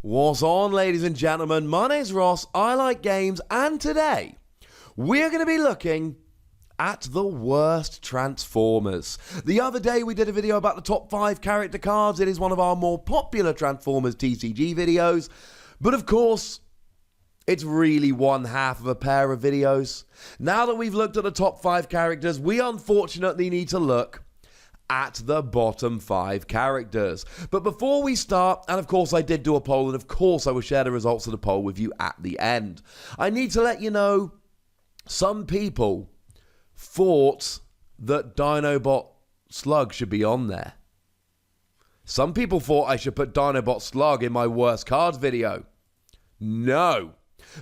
What's on, ladies and gentlemen? My name's Ross, I like games, and today we're going to be looking at the worst Transformers. The other day we did a video about the top 5 character cards. It is one of our more popular Transformers TCG videos, but of course, it's really one half of a pair of videos. Now that we've looked at the top 5 characters, we unfortunately need to look at the bottom 5 characters. But before we start, and of course I did do a poll, and of course I will share the results of the poll with you at the end, I need to let you know some people thought that Dinobot Slug should be on there. Some people thought I should put Dinobot Slug in my worst cards video. No.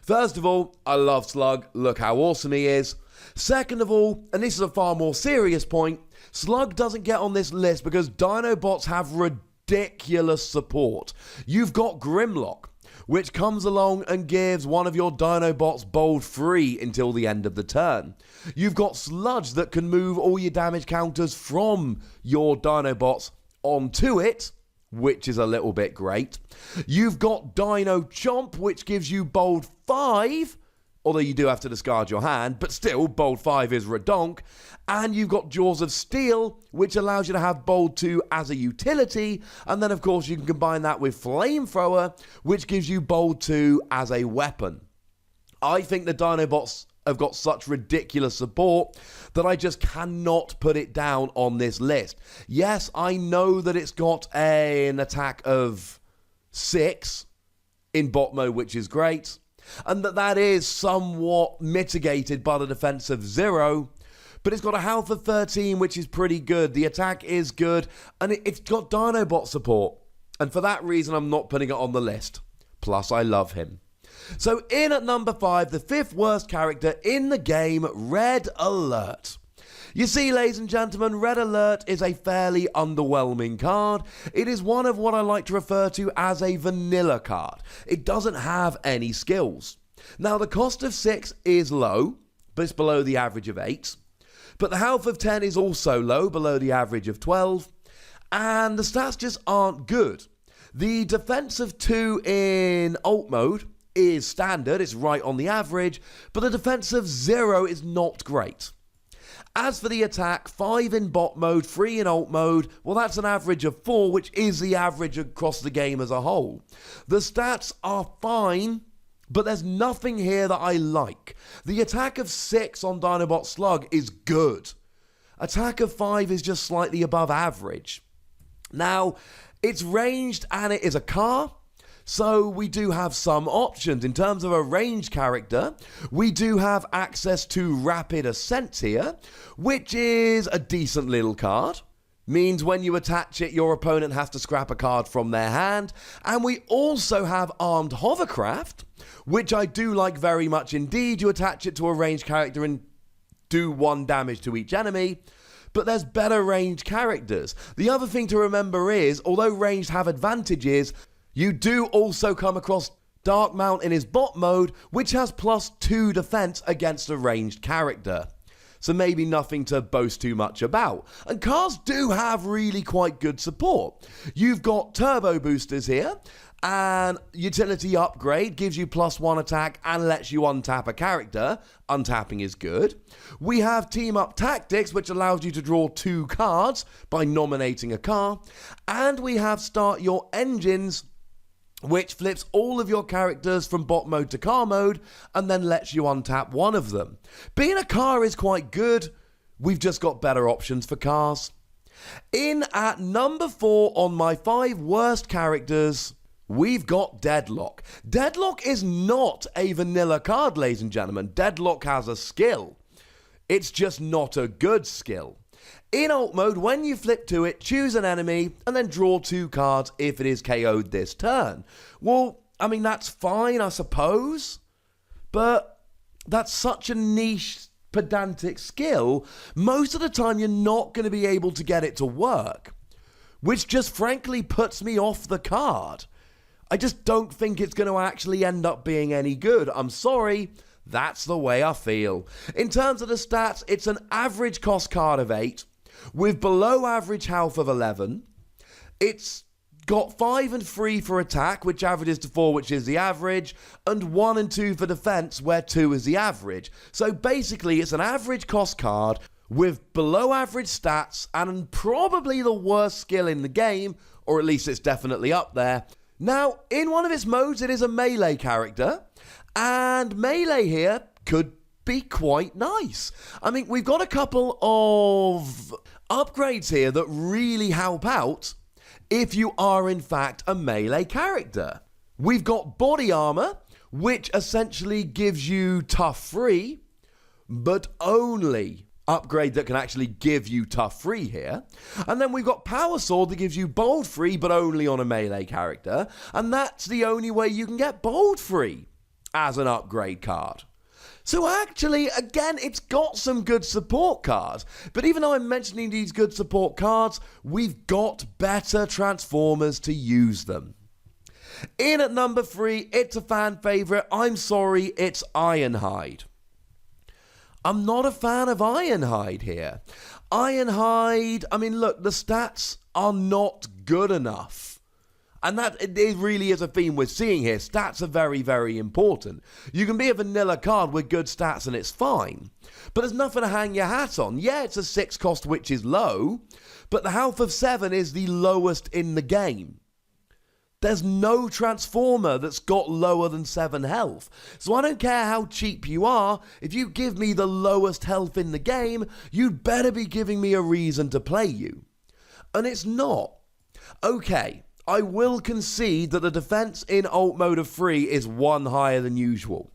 First of all, I love Slug. Look how awesome he is. Second of all, and this is a far more serious point, Slug doesn't get on this list because Dinobots have ridiculous support. You've got Grimlock, which comes along and gives one of your Dinobots bold free until the end of the turn. You've got Sludge that can move all your damage counters from your Dinobots onto it, which is a little bit great. You've got Dino Chomp, which gives you bold 5, although you do have to discard your hand, but still, bold 5 is redonk. And you've got Jaws of Steel, which allows you to have bold 2 as a utility. And then, of course, you can combine that with Flamethrower, which gives you bold 2 as a weapon. I think the Dinobots have got such ridiculous support that I just cannot put it down on this list. Yes, I know that it's got an attack of 6 in bot mode, which is great, and that is somewhat mitigated by the defense of 0, but it's got a health of 13, which is pretty good. The attack is good, and it's got Dinobot support, and for that reason, I'm not putting it on the list. Plus, I love him. So in at number 5, the 5th worst character in the game, Red Alert. You see, ladies and gentlemen, Red Alert is a fairly underwhelming card. It is one of what I like to refer to as a vanilla card. It doesn't have any skills. Now, the cost of 6 is low, but it's below the average of 8. But the health of 10 is also low, below the average of 12. And the stats just aren't good. The defense of 2 in alt mode is standard, it's right on the average, but the defense of 0 is not great. As for the attack, 5 in bot mode, 3 in alt mode, well, that's an average of 4, which is the average across the game as a whole. The stats are fine, but there's nothing here that I like. The attack of 6 on Dinobot Slug is good. Attack of 5 is just slightly above average. Now, it's ranged and it is a car, so we do have some options. In terms of a ranged character, we do have access to Rapid Ascent here, which is a decent little card. Means when you attach it, your opponent has to scrap a card from their hand. And we also have Armed Hovercraft, which I do like very much indeed. You attach it to a ranged character and do 1 damage to each enemy. But there's better ranged characters. The other thing to remember is, although ranged have advantages, you do also come across Dark Mount in his bot mode, which has +2 defense against a ranged character. So maybe nothing to boast too much about. And cars do have really quite good support. You've got turbo boosters here, and utility upgrade gives you +1 attack and lets you untap a character. Untapping is good. We have team up tactics, which allows you to draw 2 cards by nominating a car. And we have start your engines, which flips all of your characters from bot mode to car mode and then lets you untap one of them. Being a car is quite good. We've just got better options for cars. In at number 4 on my 5 worst characters, we've got Deadlock. Deadlock is not a vanilla card, ladies and gentlemen. Deadlock has a skill. It's just not a good skill. In alt mode, when you flip to it, choose an enemy and then draw 2 cards if it is KO'd this turn. Well, I mean, that's fine, I suppose, but that's such a niche, pedantic skill. Most of the time, you're not going to be able to get it to work, which just frankly puts me off the card. I just don't think it's going to actually end up being any good. I'm sorry. That's the way I feel. In terms of the stats, it's an average cost card of 8 with below average health of 11. It's got 5 and 3 for attack, which averages to 4, which is the average, and 1 and 2 for defense, where 2 is the average. So basically, it's an average cost card with below average stats and probably the worst skill in the game, or at least it's definitely up there. Now, in one of its modes, it is a melee character, and melee here could be quite nice. I mean, we've got a couple of upgrades here that really help out if you are in fact a melee character. We've got body armor, which essentially gives you tough 3, but only upgrade that can actually give you tough 3 here. And then we've got power sword that gives you bold 3, but only on a melee character. And that's the only way you can get bold 3 as an upgrade card. So actually, again, it's got some good support cards. But even though I'm mentioning these good support cards, we've got better Transformers to use them. In at number 3, it's a fan favourite. I'm sorry, it's Ironhide. I'm not a fan of Ironhide here. Ironhide, I mean, look, the stats are not good enough. And that it really is a theme we're seeing here. Stats are very, very important. You can be a vanilla card with good stats and it's fine. But there's nothing to hang your hat on. Yeah, it's a 6 cost, which is low. But the health of 7 is the lowest in the game. There's no Transformer that's got lower than 7 health. So I don't care how cheap you are. If you give me the lowest health in the game, you'd better be giving me a reason to play you. And it's not. Okay. I will concede that the defense in alt mode of 3 is 1 higher than usual.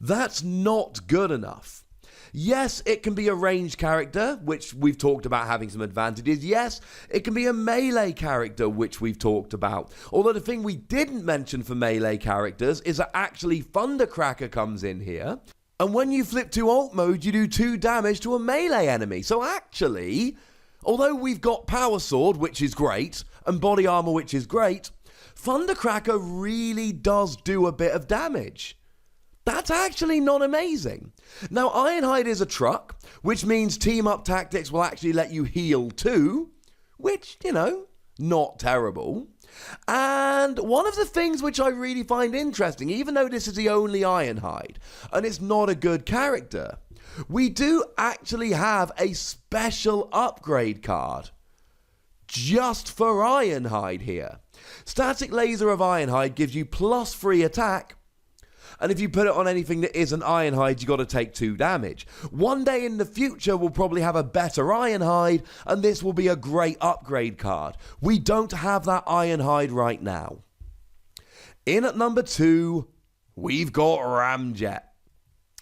That's not good enough. Yes, it can be a ranged character, which we've talked about having some advantages. Yes, it can be a melee character, which we've talked about. Although the thing we didn't mention for melee characters is that actually Thundercracker comes in here. And when you flip to alt mode, you do 2 damage to a melee enemy. So actually, although we've got Power Sword, which is great, and Body Armor, which is great, Thundercracker really does do a bit of damage. That's actually not amazing. Now, Ironhide is a truck, which means team-up tactics will actually let you heal too, which, you know, not terrible. And one of the things which I really find interesting, even though this is the only Ironhide, and it's not a good character, we do actually have a special upgrade card just for Ironhide here. Static Laser of Ironhide gives you +3 attack, and if you put it on anything that isn't Ironhide, you got to take 2 damage. One day in the future, we'll probably have a better Ironhide, and this will be a great upgrade card. We don't have that Ironhide right now. In at number 2, we've got Ramjet.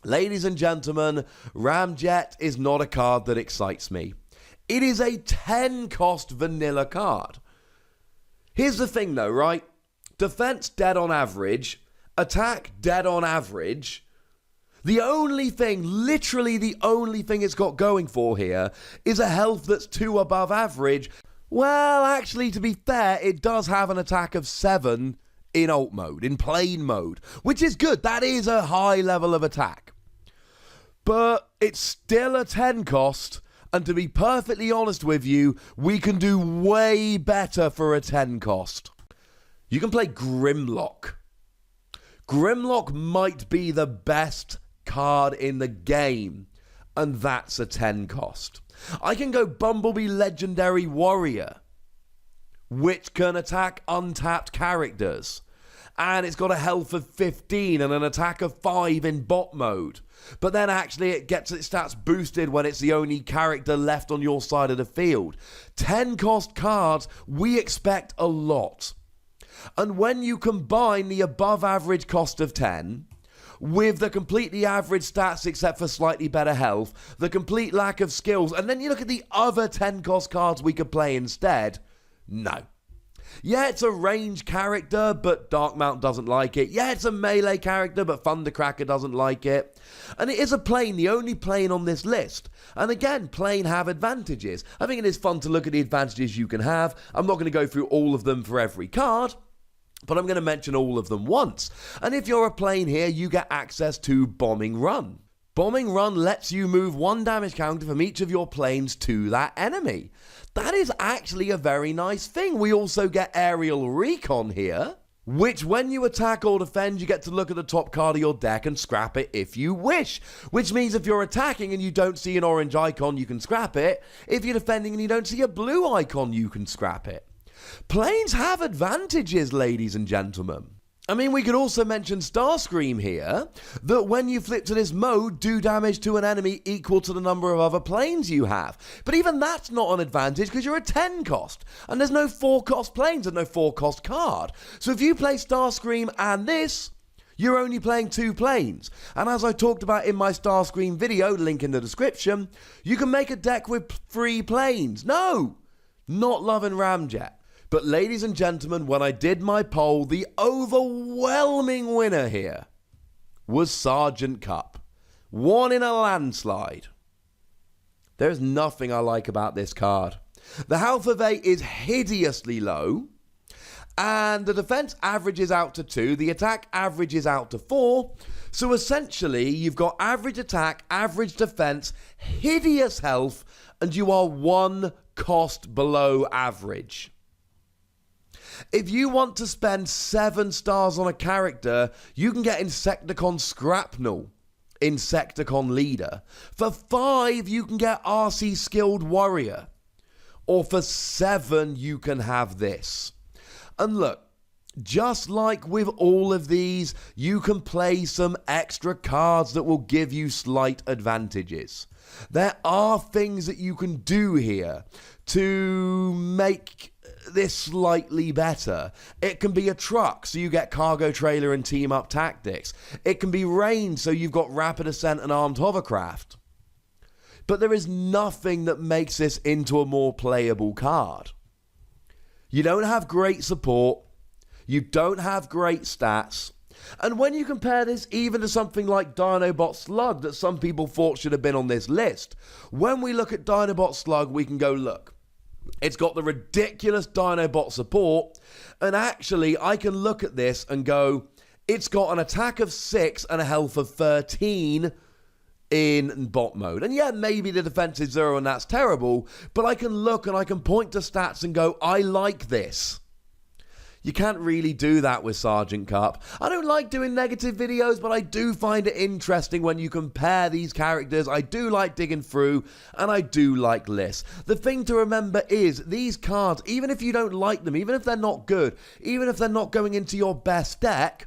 Ladies and gentlemen, Ramjet is not a card that excites me. It is a 10 cost vanilla card. Here's the thing though, right? Defense dead on average. Attack dead on average. The only thing, literally the only thing it's got going for here is a health that's 2 above average. Well, actually, to be fair, it does have an attack of 7 in alt mode, in plain mode, which is good. That is a high level of attack. But it's still a 10 cost. And to be perfectly honest with you, we can do way better for a 10 cost. You can play Grimlock. Grimlock might be the best card in the game, and that's a 10 cost. I can go Bumblebee Legendary Warrior, which can attack untapped characters. And it's got a health of 15 and an attack of 5 in bot mode. But then actually it gets its stats boosted when it's the only character left on your side of the field. 10 cost cards, we expect a lot. And when you combine the above average cost of 10 with the completely average stats except for slightly better health, the complete lack of skills, and then you look at the other 10 cost cards we could play instead, no. Yeah, it's a range character, but Darkmount doesn't like it. Yeah, it's a melee character, but Thundercracker doesn't like it. And it is a plane, the only plane on this list. And again, plane have advantages. I think it is fun to look at the advantages you can have. I'm not going to go through all of them for every card, but I'm going to mention all of them once. And if you're a plane here, you get access to Bombing Run. Bombing Run lets you move 1 damage counter from each of your planes to that enemy. That is actually a very nice thing. We also get Aerial Recon here, which when you attack or defend, you get to look at the top card of your deck and scrap it if you wish. Which means if you're attacking and you don't see an orange icon, you can scrap it. If you're defending and you don't see a blue icon, you can scrap it. Planes have advantages, ladies and gentlemen. I mean, we could also mention Starscream here, that when you flip to this mode, do damage to an enemy equal to the number of other planes you have. But even that's not an advantage because you're a 10 cost, and there's no 4 cost planes, there's no 4 cost card. So if you play Starscream and this, you're only playing 2 planes. And as I talked about in my Starscream video, link in the description, you can make a deck with 3 planes. No, not loving Ramjet. But ladies and gentlemen, when I did my poll, the overwhelming winner here was Sergeant Cup. Won in a landslide. There's nothing I like about this card. The health of 8 is hideously low, and the defense averages out to 2, the attack averages out to 4, so essentially you've got average attack, average defense, hideous health, and you are 1 cost below average. If you want to spend 7 stars on a character, you can get Insecticon Scrapnel, Insecticon Leader. For 5, you can get RC Skilled Warrior. Or for 7, you can have this. And look, just like with all of these, you can play some extra cards that will give you slight advantages. There are things that you can do here to make this slightly better. It can be a truck, so you get cargo trailer and team up tactics. It can be rain, so you've got rapid ascent and armed hovercraft. But there is nothing that makes this into a more playable card. You don't have great support. You don't have great stats. And when you compare this even to something like Dinobot Slug that some people thought should have been on this list, when we look at Dinobot Slug, we can go, look, it's got the ridiculous Dinobot support, and actually I can look at this and go, it's got an attack of 6 and a health of 13 in bot mode. And yeah, maybe the defense is 0 and that's terrible, but I can look and I can point to stats and go, I like this. You can't really do that with Sergeant Cup. I don't like doing negative videos, but I do find it interesting when you compare these characters. I do like digging through, and I do like lists. The thing to remember is, these cards, even if you don't like them, even if they're not good, even if they're not going into your best deck,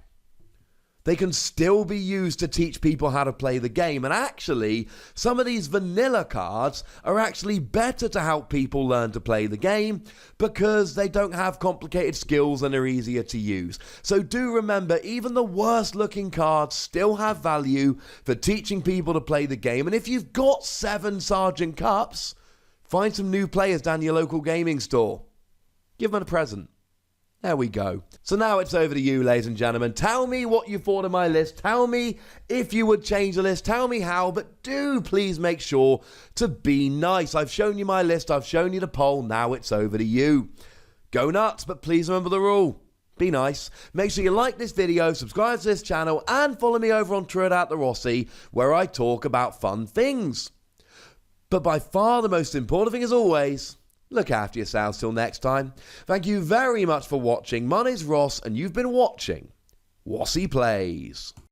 they can still be used to teach people how to play the game. And actually, some of these vanilla cards are actually better to help people learn to play the game because they don't have complicated skills and are easier to use. So do remember, even the worst looking cards still have value for teaching people to play the game. And if you've got 7 Sergeant Cups, find some new players down your local gaming store. Give them a present. There we go. So now it's over to you, ladies and gentlemen. Tell me what you thought of my list. Tell me if you would change the list. Tell me how, but do please make sure to be nice. I've shown you my list. I've shown you the poll. Now it's over to you. Go nuts, but please remember the rule. Be nice. Make sure you like this video, subscribe to this channel, and follow me over on Twitter at the Wossy, where I talk about fun things. But by far the most important thing, as always, look after yourselves till next time. Thank you very much for watching. My name's Ross, and you've been watching Wossy Plays.